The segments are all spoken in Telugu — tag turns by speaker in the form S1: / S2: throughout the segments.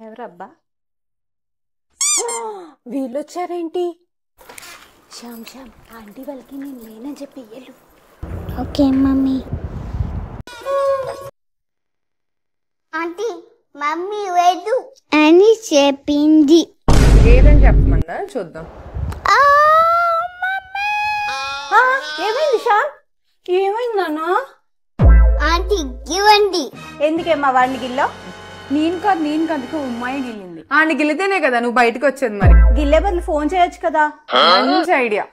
S1: ఎవరబ్బా వీళ్ళొచ్చారేంటి? శ్యామ్ శ్యామ్ ఆంటీ వాళ్ళకి నేను లేనని చెప్పి వెళ్ళు.
S2: Okay mummy. ఆంటీ మమ్మీ లేదు అని చెప్పింది.
S3: లేదని చెప్పమన్నా చూద్దాం.
S1: ఏమైంది శ్యామ్? ఏమైంది నాన్న?
S2: ఆంటీ ఇవ్వండి.
S1: ఎందుకేమ్మా వాడిని గిల్లో?
S3: నేను కాదు ఉమ్మాయి గిల్లింది. ఆడిని గిల్లితేనే కదా నువ్వు బయటకు వచ్చేది. మరి
S1: గిల్లే బదులు ఫోన్ చేయొచ్చు కదా.
S3: మంచి ఐడియా.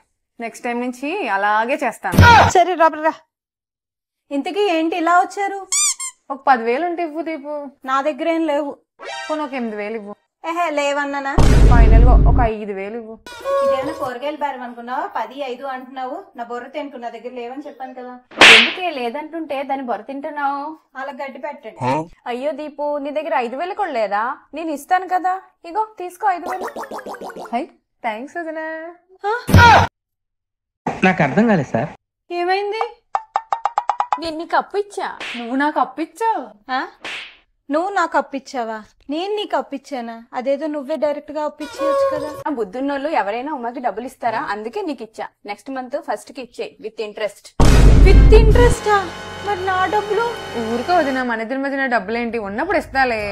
S3: నెక్స్ట్ టైం నుంచి అలాగే చేస్తాను.
S1: సరే రా. ఇంతకీ ఏంటి ఇలా వచ్చారు?
S3: ఒక 10,000 ఉంటే ఇవ్వు దీపు.
S1: నా దగ్గర ఏం లేవు.
S3: పోనీ ఒక 8,000 ఇవ్వు.
S1: లేవన్నానా?
S3: ఫైనల్ గా ఒక 5,000 ఇవ్వు.
S1: ఇదేమైనా కూరగాయలు బేరం అనుకున్నావా? 10, 5 అంటున్నావు. నా బొర్ర తినుకు, నా దగ్గర లేవని చెప్పాను కదా.
S3: ఎందుకే లేదంటుంటే దాన్ని బొర తింటున్నావు?
S1: అలా గడ్డి పెట్టండి.
S3: అయ్యో దీపు, నీ దగ్గర 5,000 కూడా లేదా? నేను ఇస్తాను కదా, ఇగో తీసుకో 5,000. హై థ్యాంక్స్ వదినా.
S4: నాకు అర్థం కాలేదు సార్.
S1: ఏమైంది?
S3: నేను నీకు అప్పు ఇచ్చా, నువ్వు నాకు అప్పు ఇచ్చావు.
S1: నువ్వు నాకు అప్పిచ్చావా? నేను నీకు అప్పిచ్చానా? అదేదో నువ్వే డైరెక్ట్ గా అప్పిచ్చేయచ్చు కదా.
S3: ఆ బుద్ధున్నోళ్ళు ఎవరైనా ఉమ్మకి డబ్బులు ఇస్తారా? అందుకే నీకు ఇచ్చా. నెక్స్ట్ మంత్ ఫస్ట్ కి ఇచ్చే విత్ ఇంట్రెస్ట్.
S1: విత్ ఇంట్రెస్టా? మరి నా డబ్బులు?
S3: ఊరికే వదినా, మన ఇద్దరి మధ్యన డబ్బులేంటి, ఉన్నప్పుడు ఇస్తాలే.